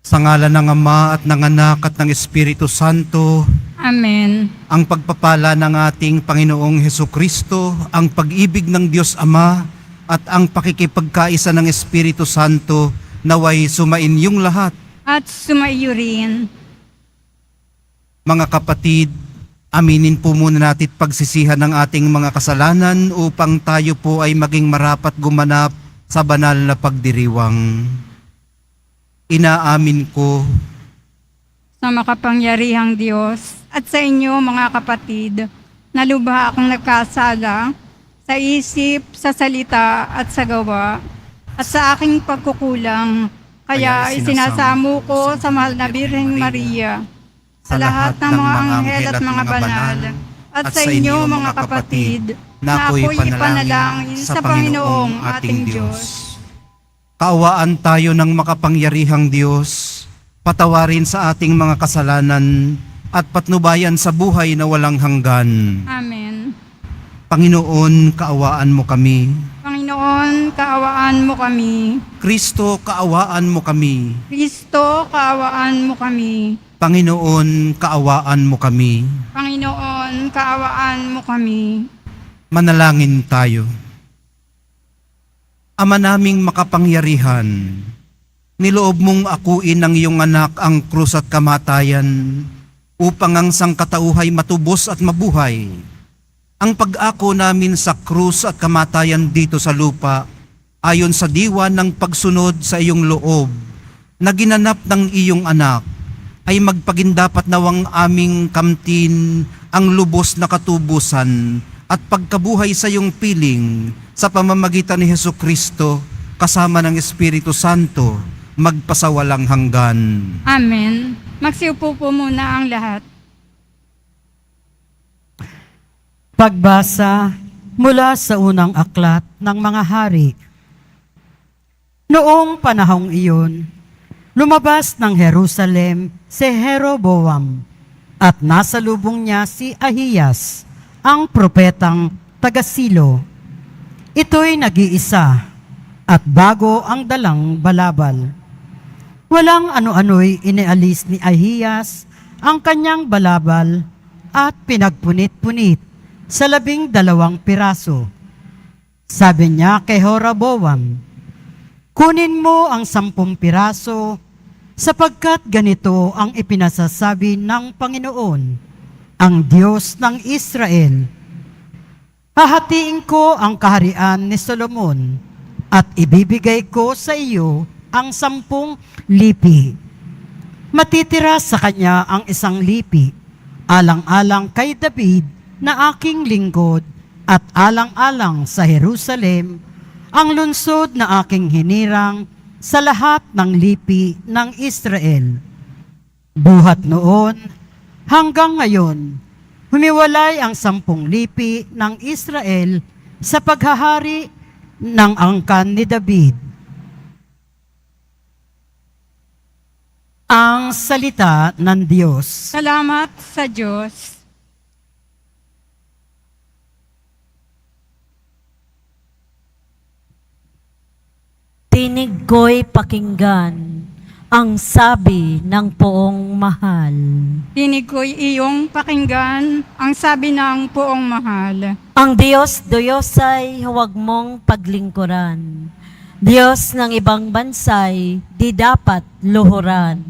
Sa ngalan ng Ama at ng Anak at ng Espiritu Santo. Amen. Ang pagpapala ng ating Panginoong Hesukristo, ang pag-ibig ng Diyos Ama, at ang pakikipagkaisa ng Espiritu Santo naway sumainyong lahat. At sumaiyo rin. Mga kapatid, aminin po muna natin pagsisihan ng ating mga kasalanan upang tayo po ay maging marapat gumanap sa banal na pagdiriwang. Inaamin ko Sa makapangyarihang Diyos at sa inyo mga kapatid, na lubha akong nagkasala sa isip, sa salita at sa gawa at sa aking pagkukulang. Kaya isinasamo ko sa mahal na Birheng Maria, sa lahat ng mga anghel at mga banal, at sa inyo mga kapatid, na ako'y ipanalangin sa Panginoong ating Diyos. kaawaan tayo ng makapangyarihang Diyos, patawarin sa ating mga kasalanan at patnubayan sa buhay na walang hanggan. Amen. Panginoon, kaawaan mo kami. Panginoon, kaawaan mo kami. Kristo, kaawaan mo kami. Kristo, kaawaan mo kami. Panginoon, kaawaan mo kami. Panginoon, kaawaan mo kami. Manalangin tayo. Ama naming makapangyarihan, niloob mong akuin ng iyong anak ang krus at kamatayan upang ang sangkatauhay matubos at mabuhay. Ang pag-ako namin sa krus at kamatayan dito sa lupa ayon sa diwa ng pagsunod sa iyong loob na ginanap ng iyong anak ay magpagindapat nawang aming kamtin ang lubos na katubusan at pagkabuhay sa iyong piling sa pamamagitan ni Hesukristo kasama ng Espiritu Santo magpasawalang hanggan. Amen. Magsiupo po muna ang lahat. Pagbasa mula sa unang aklat ng mga hari. Noong panahong iyon, lumabas ng Jerusalem si Jeroboam at nasa lubong niya si Ahiyas, ang propetang taga-Silo. Ito'y nag-iisa at bago ang dalang balabal. Walang ano-ano'y inialis ni Ahiyas ang kanyang balabal at pinagpunit-punit sa 12 piraso. Sabi niya kay Jeroboam, kunin mo ang 10 piraso sapagkat ganito ang ipinasasabi ng Panginoon, ang Diyos ng Israel. Hahatiin ko ang kaharian ni Solomon at ibibigay ko sa iyo ang 10 lipi. Matitira sa kanya ang 1 lipi, alang-alang kay David na aking lingkod at alang-alang sa Jerusalem, ang lungsod na aking hinirang sa lahat ng lipi ng Israel. Buhat noon hanggang ngayon, humiwalay ang 10 lipi ng Israel sa paghahari ng angkan ni David. Ang salita ng Diyos. Salamat sa Diyos. Tinig ko'y pakinggan ang sabi ng poong mahal. Tinig ko'y iyong pakinggan ang sabi ng poong mahal. Ang Diyos ay huwag mong paglingkuran. Diyos ng ibang bansay, di dapat luhuran.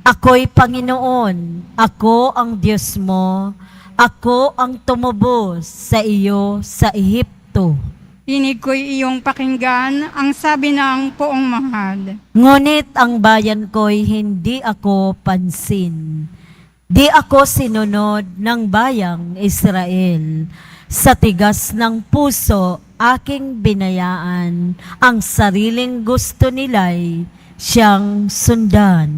Ako'y Panginoon, ako ang Diyos mo, ako ang tumubos sa iyo sa Ehipto. Tinig ko'y iyong pakinggan ang sabi ng poong mahal. Ngunit ang bayan ko'y hindi ako pansin. Di ako sinunod ng bayang Israel. Sa tigas ng puso aking binayaan, ang sariling gusto nila'y siyang sundan.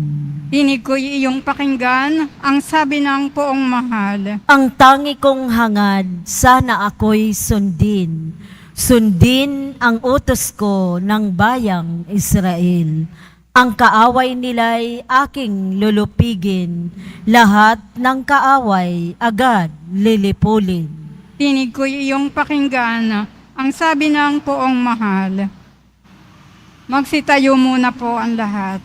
Tinig ko'y iyong pakinggan, ang sabi ng poong mahal. Ang tangi kong hangad, sana ako'y sundin. Sundin ang utos ko ng bayang Israel. Ang kaaway nila'y aking lulupigin. Lahat ng kaaway agad lilipulin. Tinig ko'y iyong pakinggan, ang sabi ng poong mahal. Magsitayo muna po ang lahat.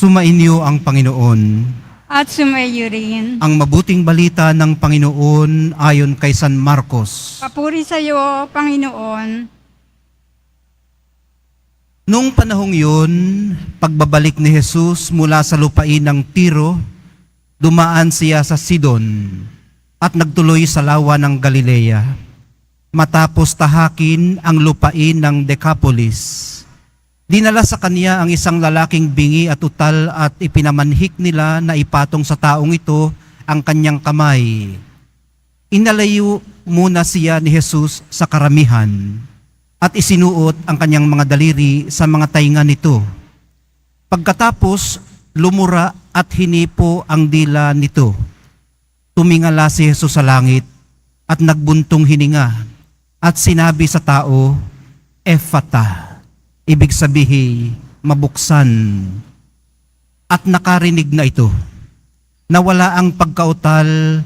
Sumainyo ang Panginoon. At sumayo rin. Ang mabuting balita ng Panginoon ayon kay San Marcos. Papuri sa iyo, Panginoon. Noong panahong yun, pagbabalik ni Jesus mula sa lupain ng Tiro, dumaan siya sa Sidon at nagtuloy sa lawa ng Galilea. Matapos tahakin ang lupain ng Decapolis, dinala sa kanya ang isang lalaking bingi at utal at ipinamanhik nila na ipatong sa taong ito ang kanyang kamay. Inalayo muna siya ni Jesus sa karamihan at isinuot ang kanyang mga daliri sa mga tainga nito. Pagkatapos, lumura at hinipo ang dila nito. Tumingala si Jesus sa langit at nagbuntong hininga at sinabi sa tao, Ephata. Ibig sabihin, mabuksan. At nakarinig na ito. Nawala ang pagkautal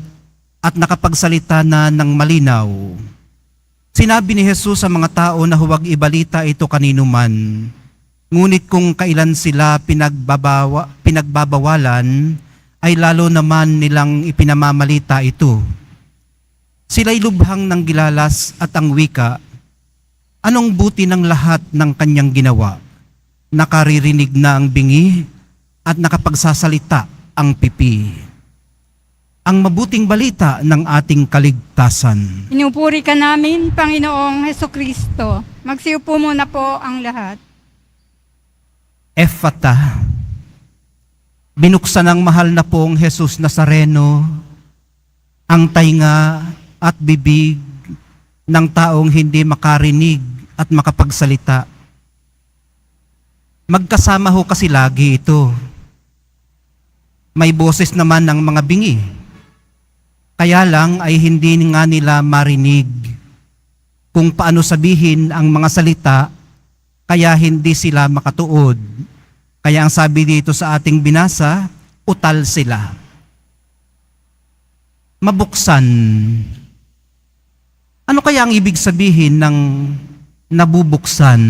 at nakapagsalita na ng malinaw. Sinabi ni Jesus sa mga tao na huwag ibalita ito kanino man. Ngunit kung kailan sila pinagbabawalan, ay lalo naman nilang ipinamamalita ito. Sila'y lubhang ng gilalas at ang wika, anong buti ng lahat ng kanyang ginawa? Nakaririnig na ang bingi at nakapagsasalita ang pipi. Ang mabuting balita ng ating kaligtasan. Inupuri ka namin, Panginoong Hesukristo. Magsiupo muna po ang lahat. Ephata. Binuksan ng mahal na pong Jesus Nazareno ang tainga at bibig ng taong hindi makarinig at makapagsalita. Magkasama ho kasi lagi ito. May boses naman ng mga bingi. Kaya lang ay hindi nga nila marinig kung paano sabihin ang mga salita, kaya hindi sila makatuod. Kaya ang sabi dito sa ating binasa, utal sila. Mabuksan. Ano kaya ang ibig sabihin ng nabubuksan?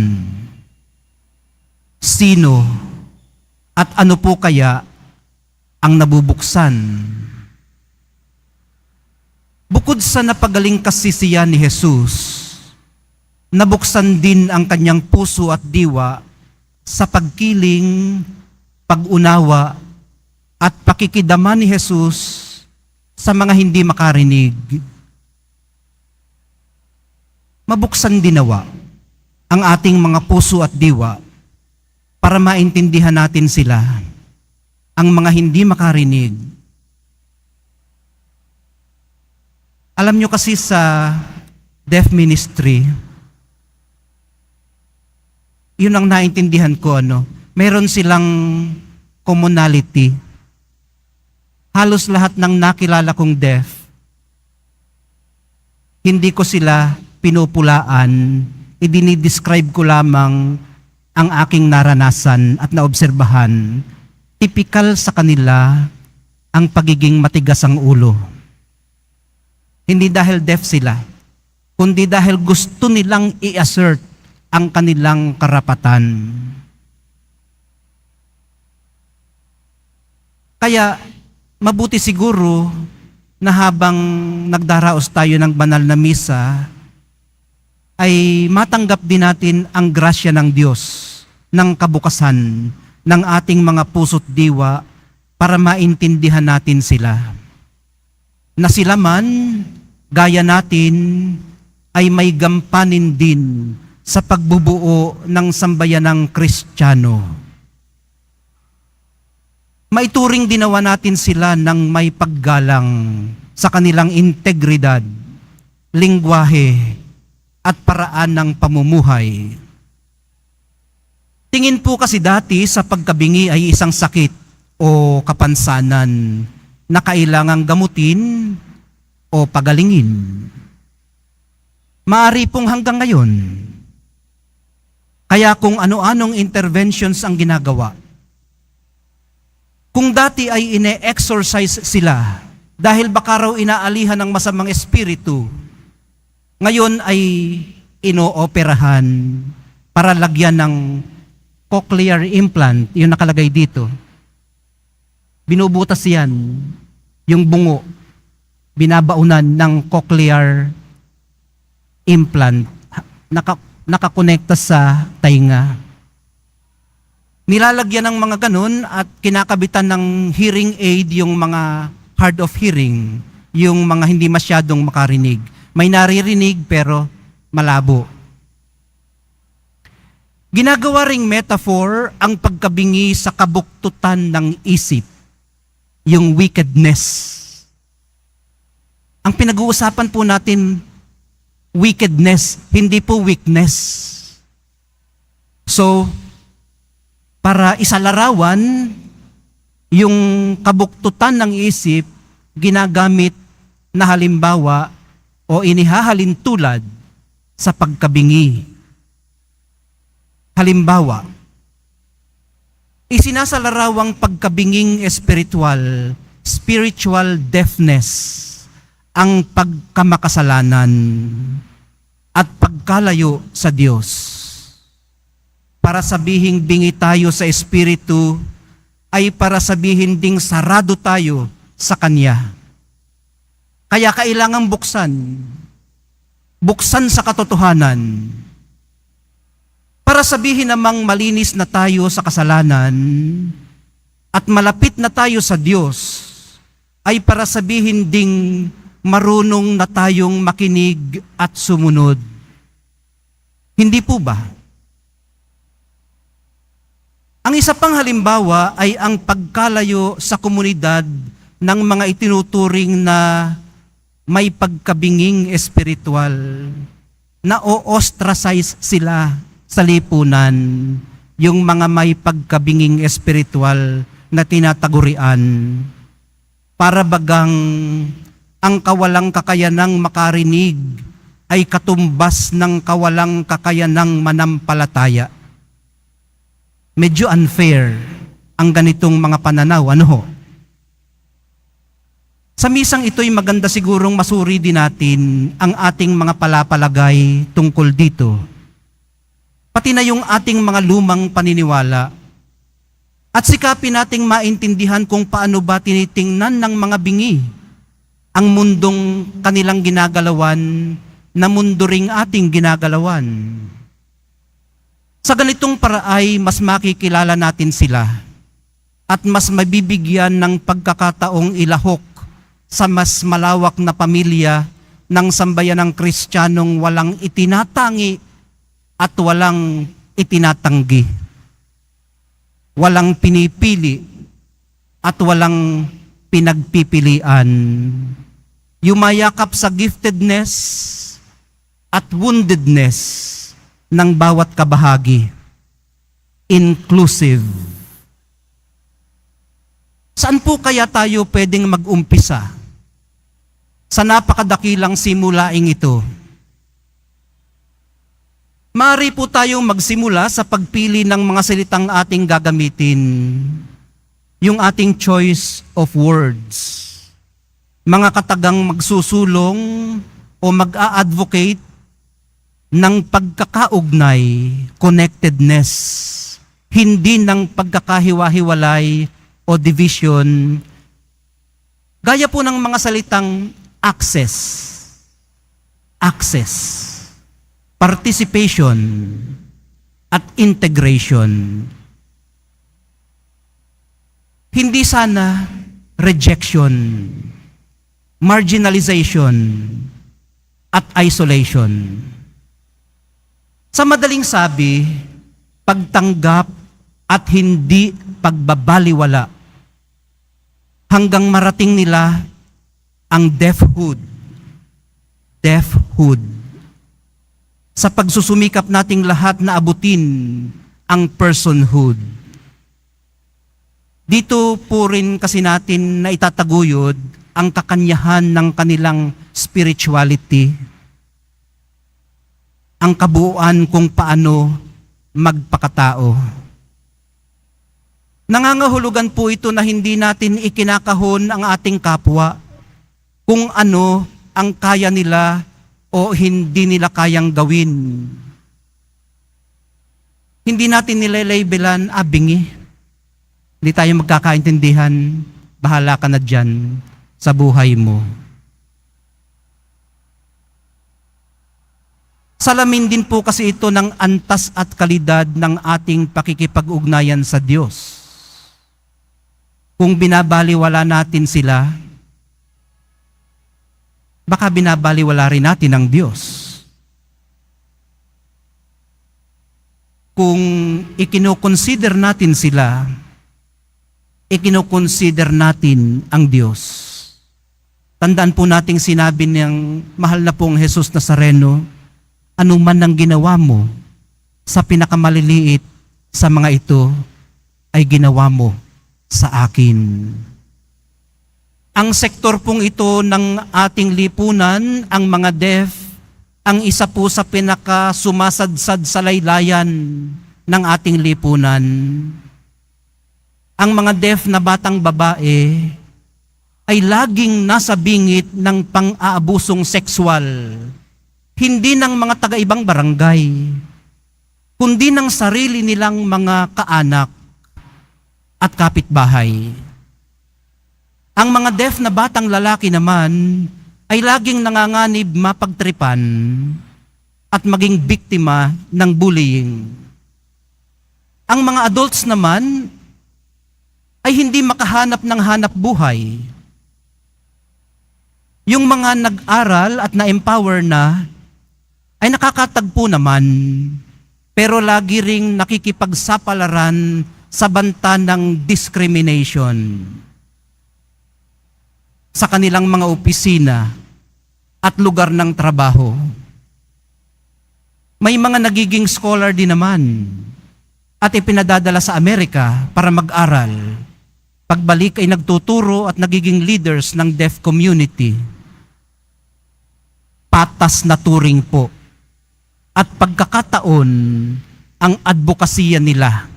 Sino at ano po kaya ang nabubuksan? Bukod sa napagaling kasisiyan ni Jesus, nabuksan din ang kanyang puso at diwa sa pagkiling, pag-unawa at pakikidama ni Jesus sa mga hindi makarinig. Mabuksan dinawa ang ating mga puso at diwa para maintindihan natin sila, ang mga hindi makarinig. Alam nyo kasi sa deaf ministry, yun ang naintindihan ko, meron silang commonality. Halos lahat ng nakilala kong deaf, hindi ko sila pinupulaan, idinidescribe ko lamang ang aking naranasan at naobserbahan. Typical sa kanila ang pagiging matigas ang ulo. Hindi dahil deaf sila, kundi dahil gusto nilang i-assert ang kanilang karapatan. Kaya mabuti siguro na habang nagdaraos tayo ng banal na misa, ay matanggap din natin ang grasya ng Diyos, ng kabukasan ng ating mga puso't diwa para maintindihan natin sila. Na sila man, gaya natin, ay may gampanin din sa pagbubuo ng sambayanang Kristiyano. Maituring dinawa natin sila ng may paggalang sa kanilang integridad, lingwahe, at paraan ng pamumuhay. Tingin po kasi dati sa pagkabingi ay isang sakit o kapansanan na kailangang gamutin o pagalingin. Maari pong hanggang ngayon. Kaya kung ano-anong interventions ang ginagawa, kung dati ay ine-exorcise sila dahil baka raw inaalihan ng masamang espiritu, ngayon ay inooperahan para lagyan ng cochlear implant, yung nakalagay dito. Binubutas yan, yung bungo, binabaunan ng cochlear implant, nakakonekta sa tainga. Nilalagyan ng mga ganun at kinakabitan ng hearing aid yung mga hard of hearing, yung mga hindi masyadong makarinig. May naririnig pero malabo. Ginagawa ring metaphor ang pagkabingi sa kabuktutan ng isip, yung wickedness. Ang pinag-uusapan po natin, wickedness, hindi po weakness. So, para isalarawan yung kabuktutan ng isip, ginagamit na halimbawa o inihahalin tulad sa pagkabingi. Halimbawa, isinasalarawang pagkabinging espiritual, spiritual deafness, ang pagkamakasalanan at pagkalayo sa Diyos. Para sabihing bingi tayo sa Espiritu, ay para sabihin ding sarado tayo sa Kanya. Kaya kailangang buksan sa katotohanan. Para sabihin namang malinis na tayo sa kasalanan at malapit na tayo sa Diyos, ay para sabihin ding marunong na tayong makinig at sumunod. Hindi po ba? Ang isa pang halimbawa ay ang pagkalayo sa komunidad ng mga itinuturing na may pagkabinging espiritual, na o-ostracize sila sa lipunan, yung mga may pagkabinging espiritual na tinatagurian, para bagang ang kawalang kakayanang makarinig ay katumbas ng kawalang kakayanang manampalataya. Medyo unfair ang ganitong mga pananaw, ano ho? Sa misang ito'y maganda sigurong masuri din natin ang ating mga palapalagay tungkol dito. Pati na yung ating mga lumang paniniwala. At sikapin nating maintindihan kung paano ba tinitingnan ng mga bingi ang mundong kanilang ginagalawan na mundo ring ating ginagalawan. Sa ganitong paraay, mas makikilala natin sila at mas mabibigyan ng pagkakataong ilahok sa mas malawak na pamilya ng sambayanang Kristiyanong walang itinatangi at walang itinatanggi. Walang pinipili at walang pinagpipilian. yumayakap sa giftedness at woundedness ng bawat kabahagi. Inclusive. Saan po kaya tayo pwedeng mag-umpisa sa napakadakilang simulaing ito? Maaari po tayong magsimula sa pagpili ng mga salitang ating gagamitin, yung ating choice of words. Mga katagang magsusulong o mag-a-advocate ng pagkakaugnay, connectedness, hindi ng pagkakahiwa-hiwalay o division, gaya po ng mga salitang access, participation, at integration. Hindi sana rejection, marginalization, at isolation. Sa madaling sabi, pagtanggap at hindi pagbabaliwala hanggang marating nila ang deathhood. Sa pagsusumikap nating lahat na abutin ang personhood. Dito po rin kasi natin na itataguyod ang kakanyahan ng kanilang spirituality, ang kabuuan kung paano magpakatao. Nangangahulugan po ito na hindi natin ikinakahon ang ating kapwa kung ano ang kaya nila o hindi nila kayang gawin. Hindi natin nilalabelan, bingi. Hindi tayo magkakaintindihan, bahala ka na dyan sa buhay mo. Salamin din po kasi ito ng antas at kalidad ng ating pakikipag-ugnayan sa Diyos. Kung binabaliwala natin sila, baka binabaliwala rin natin ang Diyos. Kung ikinoconsider natin sila, ikinoconsider natin ang Diyos. Tandaan po nating sinabi ng mahal na pong Jesus Nazareno, anuman ang ginawa mo sa pinakamaliliit sa mga ito, ay ginawa mo sa akin. Ang sektor pong ito ng ating lipunan, ang mga deaf, ang isa po sa pinakasumasadsad sa laylayan ng ating lipunan. Ang mga deaf na batang babae ay laging nasa bingit ng pang-aabusong sexual, hindi ng mga taga-ibang barangay, kundi ng sarili nilang mga kaanak at kapitbahay. Ang mga deaf na batang lalaki naman ay laging nanganganib mapagtripan at maging biktima ng bullying. Ang mga adults naman ay hindi makahanap ng hanap buhay. Yung mga nag-aral at na-empower na ay nakakatagpo naman, pero lagi ring nakikipagsapalaran sa banta ng discrimination sa kanilang mga opisina at lugar ng trabaho. May mga nagiging scholar din naman at ipinadadala sa Amerika para mag-aral. Pagbalik ay nagtuturo at nagiging leaders ng deaf community. Patas na turing po at pagkakataon ang advokasya nila,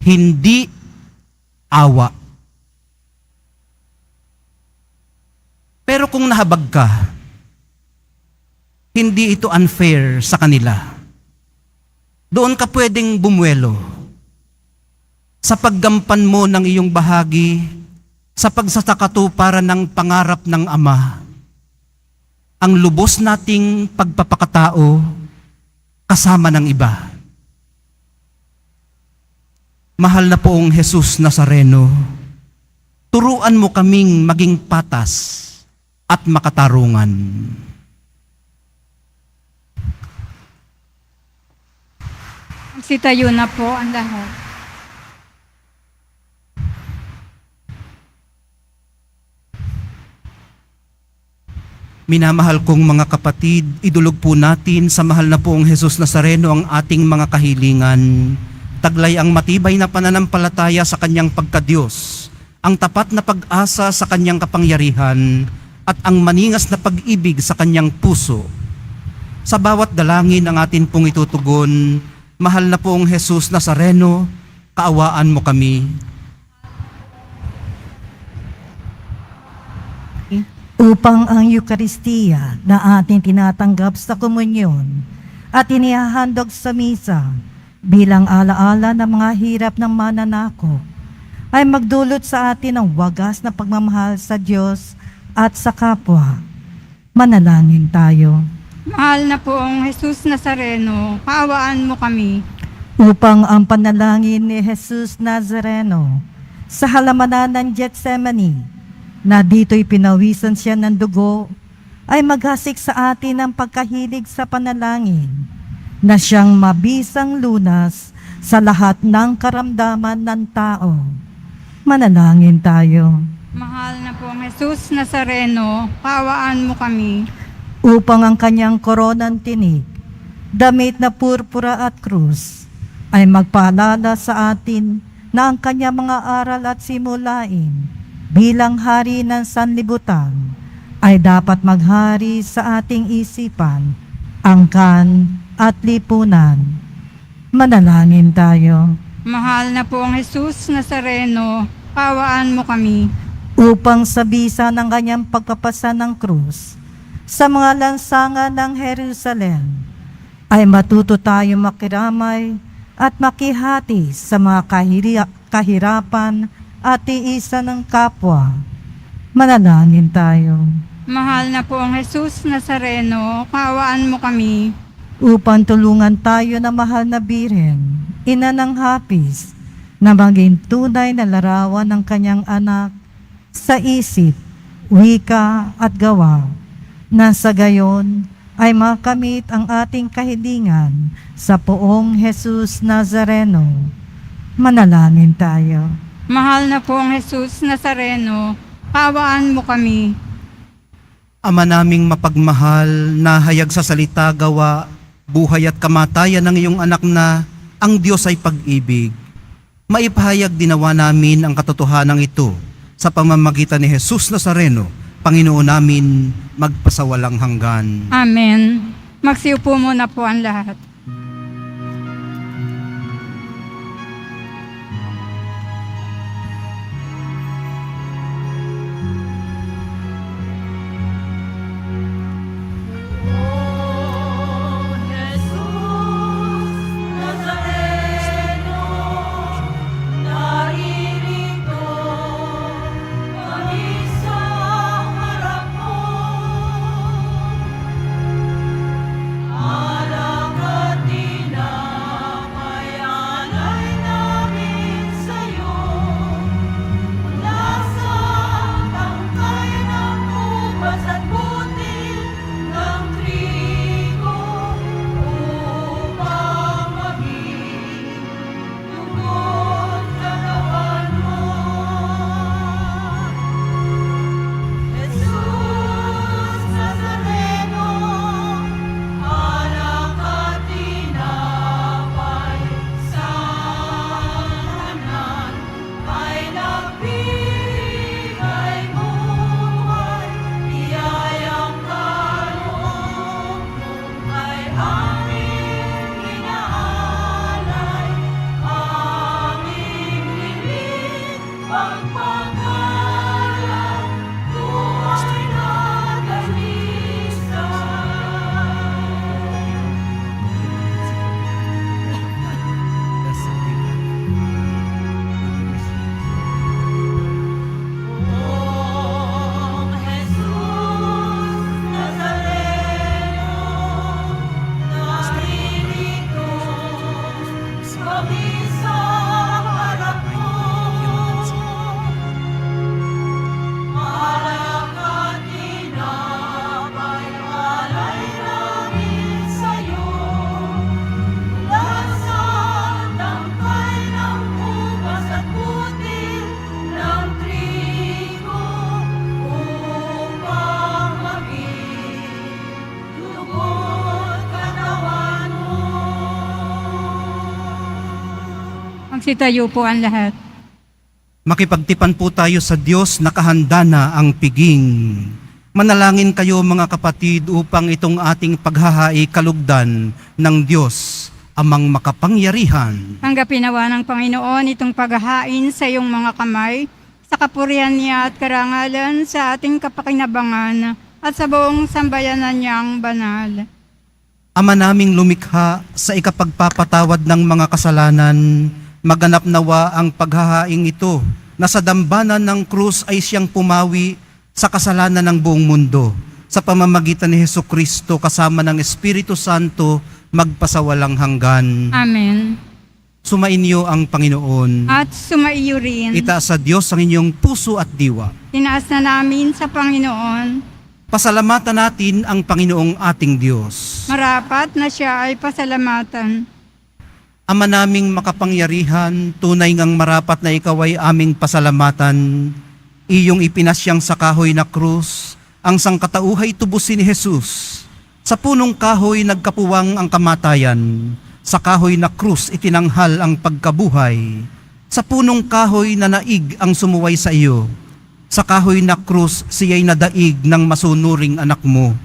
hindi awa. Pero kung nahabag ka, hindi ito unfair sa kanila. Doon ka pwedeng bumuelo sa paggampan mo ng iyong bahagi sa pagsasakatuparan ng pangarap ng Ama. Ang lubos nating pagpapakatao kasama ng iba. Mahal na poong Jesus Nazareno, turuan mo kaming maging patas at makatarungan. Magsitayo na po ang lahat. Minamahal kong mga kapatid, idulog po natin sa mahal na poong Jesus Nazareno ang ating mga kahilingan. Taglay ang matibay na pananampalataya sa kanyang pagkadiyos, ang tapat na pag-asa sa kanyang kapangyarihan, at ang maningas na pag-ibig sa kanyang puso. Sa bawat dalangin ang atin pong itutugon, mahal na poong Jesus Nazareno, kaawaan mo kami. Upang ang Eukaristiya na ating tinatanggap sa komunyon at inihahandog sa misa bilang alaala ng mga hirap ng mananako ay magdulot sa atin ng wagas na pagmamahal sa Diyos at sa kapwa. Manalangin tayo. Mahal na poong Jesus Nazareno, kaawaan mo kami. Upang ang panalangin ni Jesus Nazareno sa halamanan ng Gethsemane na dito'y pinawisan siya ng dugo, ay maghasik sa atin ang pagkahilig sa panalangin na siyang mabisang lunas sa lahat ng karamdaman ng tao. Manalangin tayo. Mahal na poong Jesus Nazareno, kaawaan mo kami. Upang ang kanyang koronang tinig, damit na purpura at krus, ay magpaalala sa atin na ang kanyang mga aral at simulain bilang hari ng sanlibutan ay dapat maghari sa ating isipan, angkan at lipunan. Manalangin tayo. Mahal na poong Jesus Nazareno, kaawaan mo kami. Upang sa bisa ng kanyang pagpapasa ng krus sa mga lansangan ng Jerusalem, ay matuto tayo makiramay at makihati sa mga kahirapan at tiisan ng kapwa. Manalangin tayo. Mahal na poong Jesus Nazareno, kaawaan mo kami. Upang tulungan tayo na mahal na Birhen, ina ng hapis, na maging tunay na larawan ng kanyang anak sa isip, wika at gawa, na sa gayon ay makamit ang ating kahilingan sa poong Jesus Nazareno. Manalangin tayo. Mahal na poong Jesus Nazareno, kaawaan mo kami. Ama naming mapagmahal, nahayag sa salita, gawa, buhay at kamatayan ng iyong anak na ang Diyos ay pag-ibig. Maipahayag dinawa namin ang katotohanan ito sa pamamagitan ni Jesus Nazareno, Panginoon namin, magpasawalang hanggan. Amen. Magsiupo muna po ang lahat. Alangkah Magsitayo po ang lahat. Makipagtipan po tayo sa Diyos, nakahanda na ang piging. Manalangin kayo mga kapatid upang itong ating paghahai kalugdan ng Diyos, amang makapangyarihan. Tanggapin nawa ng Panginoon itong paghahain sa iyong mga kamay, sa kapurihan niya at karangalan sa ating kapakinabangan at sa buong sambayanan niyang banal. Ama naming lumikha, sa ikapagpapatawad ng mga kasalanan, maganap nawa ang paghahaing ito na sa dambana ng krus ay siyang pumawi sa kasalanan ng buong mundo. Sa pamamagitan ni Hesukristo kasama ng Espiritu Santo, magpasawalang hanggan. Amen. Sumainyo ang Panginoon. At sumaiyo rin. Itaas sa Diyos ang inyong puso at diwa. Tinaas na namin sa Panginoon. Pasalamatan natin ang Panginoong ating Diyos. Marapat na siya ay pasalamatan. Ama naming makapangyarihan, tunay ngang marapat na ikaw ay aming pasalamatan. Iyong ipinasyang sa kahoy na krus, ang sangkatauhay tubusin ni Jesus. Sa punong kahoy nagkapuwang ang kamatayan, sa kahoy na krus itinanghal ang pagkabuhay. Sa punong kahoy na naig ang sumuway sa iyo, sa kahoy na krus siya'y nadaig ng masunuring anak mo.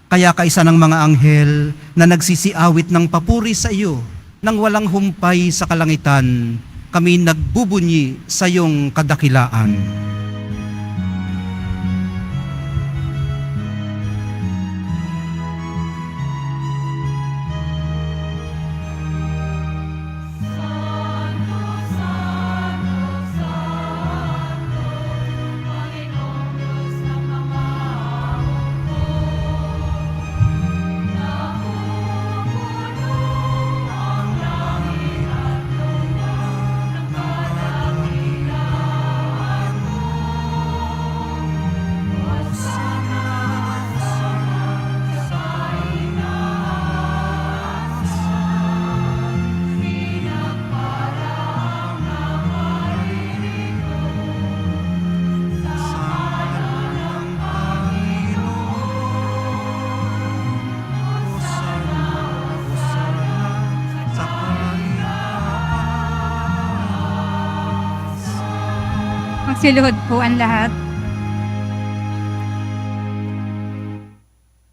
Kaya kaisa ng mga anghel na nagsisiawit ng papuri sa iyo, nang walang humpay sa kalangitan, kami nagbubunyi sa iyong kadakilaan. Magsiluhod po ang lahat.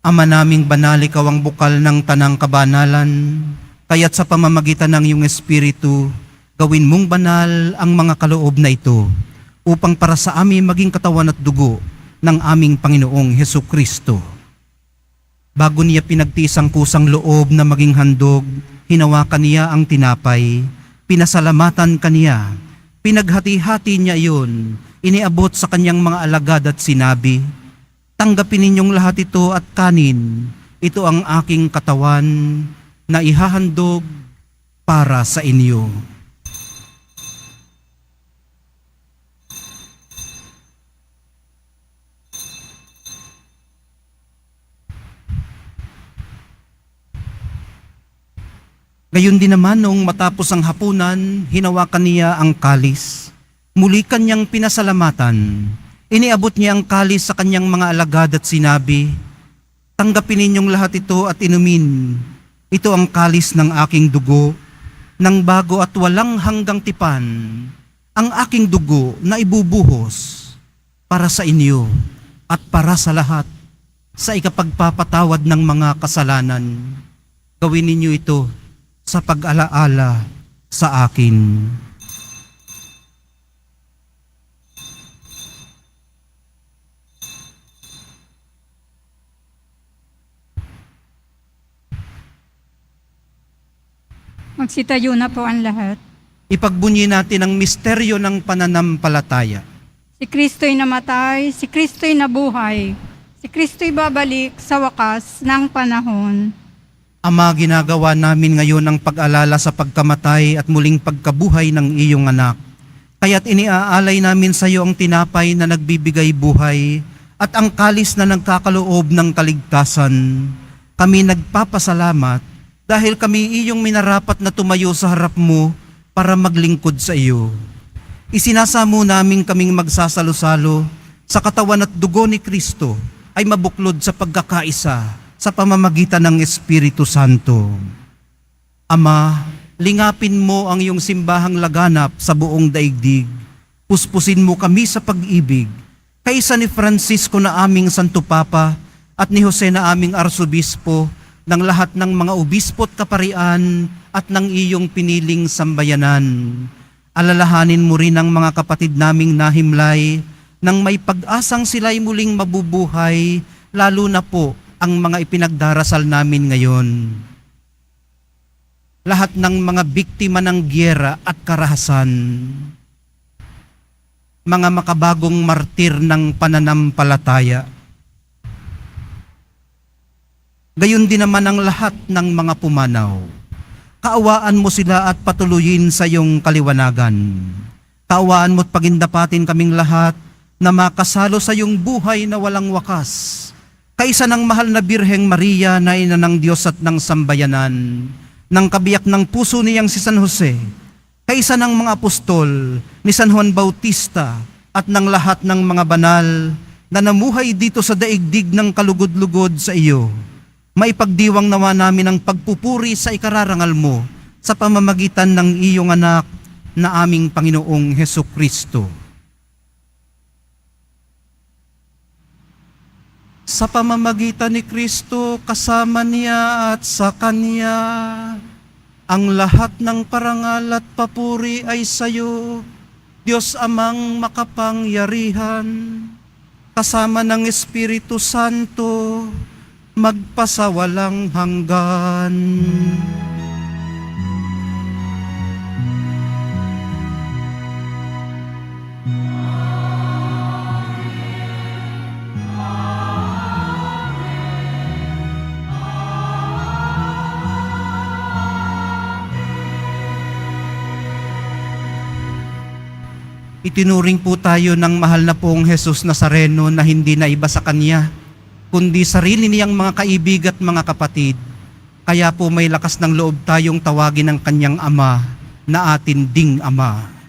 Ama naming banal, ikaw ang bukal ng tanang kabanalan, kaya't sa pamamagitan ng iyong Espiritu, gawin mong banal ang mga kaloob na ito, upang para sa amin maging katawan at dugo ng aming Panginoong Hesukristo. Bago niya pinagtiis ang kusang loob na maging handog, hinawakan niya ang tinapay, pinasalamatan kaniya, pinaghati-hati niya iyon, iniabot sa kanyang mga alagad at sinabi, tanggapin ninyong lahat ito at kanin, ito ang aking katawan na ihahandog para sa inyo. Gayon din naman noong matapos ang hapunan, hinawakan niya ang kalis. Muli kanyang pinasalamatan. Iniabot niya ang kalis sa kanyang mga alagad at sinabi, tanggapin ninyong lahat ito at inumin. Ito ang kalis ng aking dugo, ng bago at walang hanggang tipan, ang aking dugo na ibubuhos para sa inyo at para sa lahat sa ikapagpapatawad ng mga kasalanan. Gawin ninyo ito sa pag-alaala sa akin. Magsitayo na po ang lahat. Ipagbunyi natin ang misteryo ng pananampalataya. Si Kristo'y namatay, si Kristo'y nabuhay, si Kristo'y babalik sa wakas ng panahon. Ama, ginagawa namin ngayon ang pag-alala sa pagkamatay at muling pagkabuhay ng iyong anak. Kaya't iniaalay namin sa iyo ang tinapay na nagbibigay buhay at ang kalis na nagkakaloob ng kaligtasan. Kami nagpapasalamat dahil kami iyong minarapat na tumayo sa harap mo para maglingkod sa iyo. Isinasamo namin kaming magsasalo-salo sa katawan at dugo ni Kristo ay mabuklod sa pagkakaisa sa pamamagitan ng Espiritu Santo. Ama, Lingapin mo ang iyong simbahang laganap sa buong daigdig. Puspusin mo kami sa pag-ibig. Kaisa ni Francisco na aming Santo Papa at ni Jose na aming Arsobispo, ng lahat ng mga obispo't kaparian at ng iyong piniling sambayanan. Alalahanin mo rin ang mga kapatid naming nahimlay nang may pag-asang sila'y muling mabubuhay, lalo na po ang mga ipinagdarasal namin ngayon. Lahat ng mga biktima ng giyera at karahasan, mga makabagong martir ng pananampalataya. Gayon din naman ang lahat ng mga pumanaw. Kaawaan mo sila at patuloyin sa iyong kaliwanagan. Kaawaan mo't pagindapatin kaming lahat na makasalo sa iyong buhay na walang wakas. Kaisa ng mahal na Birheng Maria na ina ng Diyos at ng sambayanan, ng kabiyak ng puso niyang si San Jose, kaisa ng mga apostol ni San Juan Bautista at ng lahat ng mga banal na namuhay dito sa daigdig ng kalugod-lugod sa iyo. Maipagdiwang nawa namin ang pagpupuri sa ikararangal mo sa pamamagitan ng iyong anak na aming Panginoong Hesukristo. Sa pamamagitan ni Kristo, kasama niya at sa Kanya, ang lahat ng parangal at papuri ay sa iyo, Diyos Amang makapangyarihan, kasama ng Espiritu Santo, magpasawalang hanggan. Itinuring po tayo ng mahal na pong Jesus Nazareno na hindi na iba sa Kanya, kundi sarili niyang mga kaibig at mga kapatid. Kaya po may lakas ng loob tayong tawagin ng Kanyang Ama na atin ding Ama.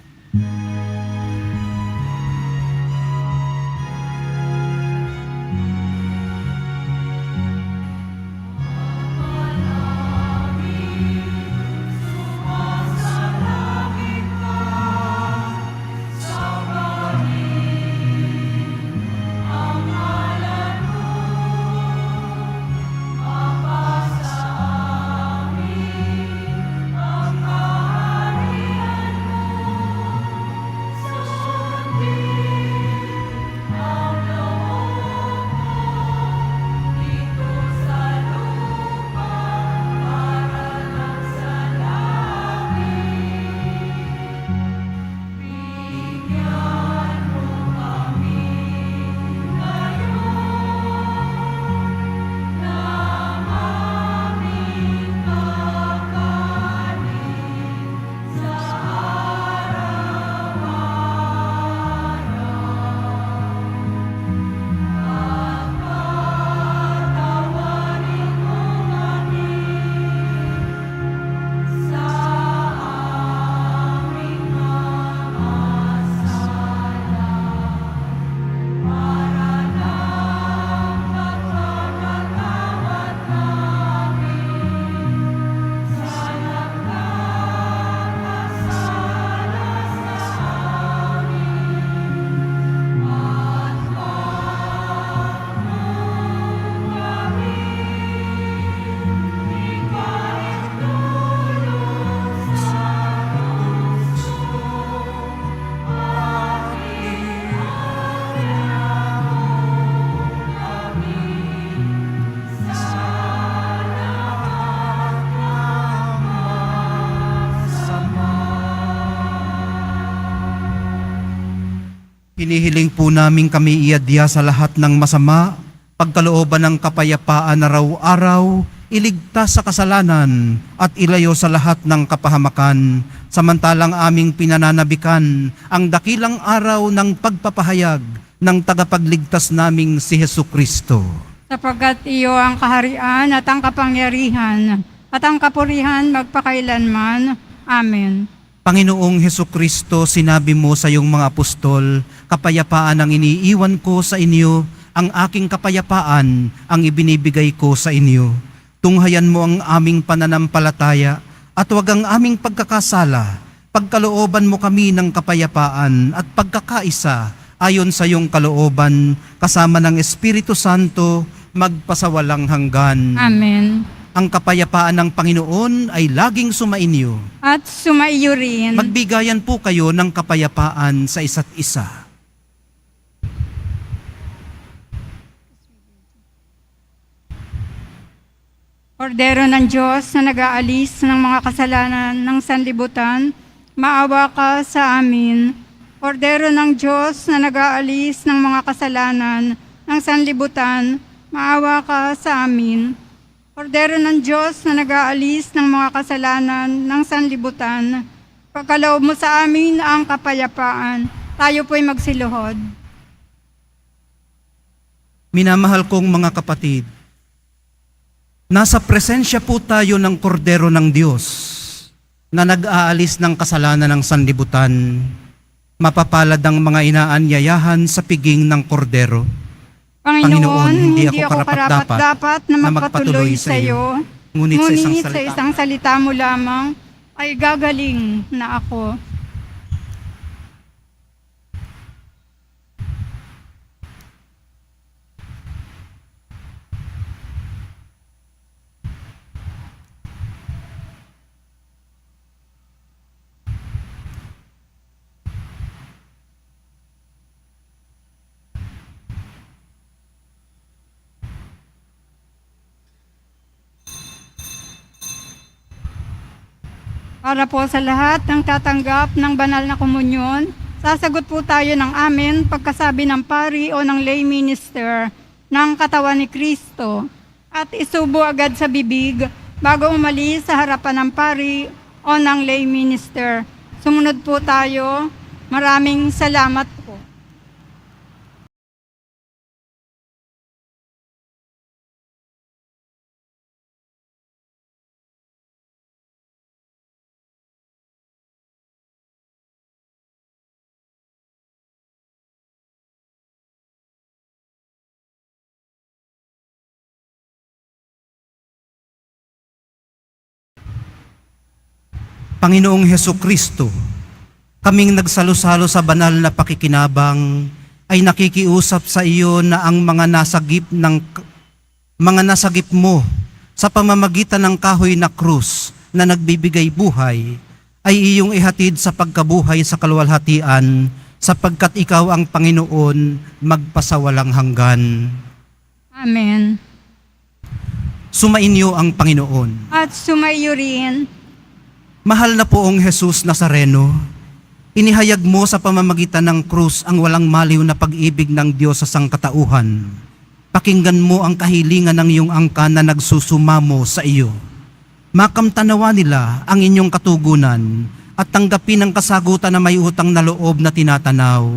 Hinihiling po namin kami iadya sa lahat ng masama, pagkalooban ng kapayapaan na araw-araw, iligtas sa kasalanan at ilayo sa lahat ng kapahamakan, samantalang aming pinananabikan ang dakilang araw ng pagpapahayag ng tagapagligtas naming si Hesukristo. Sapagkat iyo ang kaharian at ang kapangyarihan at ang kapurihan magpakailanman. Amen. Panginoong Hesukristo, sinabi mo sa iyong mga apostol, kapayapaan ang iniiwan ko sa inyo, ang aking kapayapaan ang ibinibigay ko sa inyo. Tunghayan mo ang aming pananampalataya at wag ang aming pagkakasala. Pagkalooban mo kami ng kapayapaan at pagkakaisa ayon sa iyong kalooban, kasama ng Espiritu Santo, magpasawalang hanggan. Amen. Ang kapayapaan ng Panginoon ay laging sumainyo. At sumaiyo rin. Magbigayan po kayo ng kapayapaan sa isa't isa. Kordero ng Diyos na nag-aalis ng mga kasalanan ng sanlibutan, maawa ka sa amin. Kordero ng Diyos na nag-aalis ng mga kasalanan ng sanlibutan, maawa ka sa amin. Kordero ng Diyos na nag-aalis ng mga kasalanan ng sanlibutan, pagkaloob mo sa amin ang kapayapaan. Tayo po'y magsiluhod. Minamahal kong mga kapatid, nasa presensya po tayo ng Kordero ng Diyos na nag-aalis ng kasalanan ng sanlibutan. Mapapalad ang mga inaanyayahan sa piging ng Kordero. Panginoon, hindi ako karapat-dapat na magpatuloy sa iyo. Ngunit Sa isang salita mo lamang ay gagaling na ako. Para po sa lahat ng tatanggap ng banal na komunyon, sasagot po tayo ng amen pagkasabi ng pari o ng lay minister ng katawan ni Kristo at isubo agad sa bibig bago umalis sa harapan ng pari o ng lay minister. Sumunod po tayo. Maraming salamat po. Panginoong Hesus Kristo, kaming nagsalo-salo sa banal na pakikinabang ay nakikiusap sa iyo na ang mga nasagip mo sa pamamagitan ng kahoy na krus na nagbibigay buhay ay iyong ihatid sa pagkabuhay sa kaluwalhatian sapagkat ikaw ang Panginoon magpasawalang hanggan. Amen. Sumainyo ang Panginoon. At sumaiyo rin. Mahal na poong Jesus Nazareno, inihayag mo sa pamamagitan ng krus ang walang maliw na pag-ibig ng Diyos sa sangkatauhan. Pakinggan mo ang kahilingan ng iyong angkan na nagsusumamo sa iyo. Makamtanawa nila ang inyong katugunan at tanggapin ang kasagutan na may utang na loob na tinatanaw.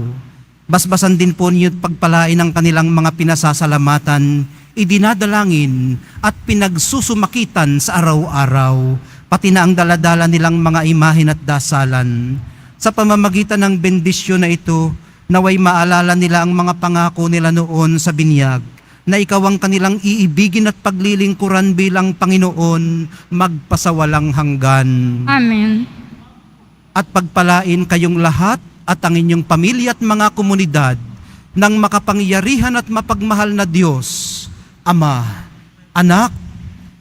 Basbasan din po niyo't pagpalain ang kanilang mga pinasasalamatan, idinadalangin at pinagsusumakitan sa araw-araw, pati na ang daladala nilang mga imahin at dasalan. Sa pamamagitan ng bendisyon na ito, naway maalala nila ang mga pangako nila noon sa binyag, na ikaw ang kanilang iibigin at paglilingkuran bilang Panginoon, magpasawalang hanggan. Amen. At pagpalain kayong lahat at ang inyong pamilya at mga komunidad ng makapangyarihan at mapagmahal na Diyos, Ama, Anak,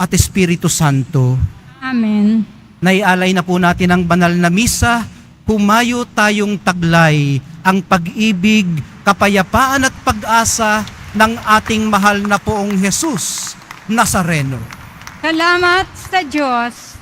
at Espiritu Santo. Amen. Naialay na po natin ang banal na misa, humayo tayong taglay ang pag-ibig, kapayapaan at pag-asa ng ating mahal na poong Jesus Nazareno. Salamat sa Diyos.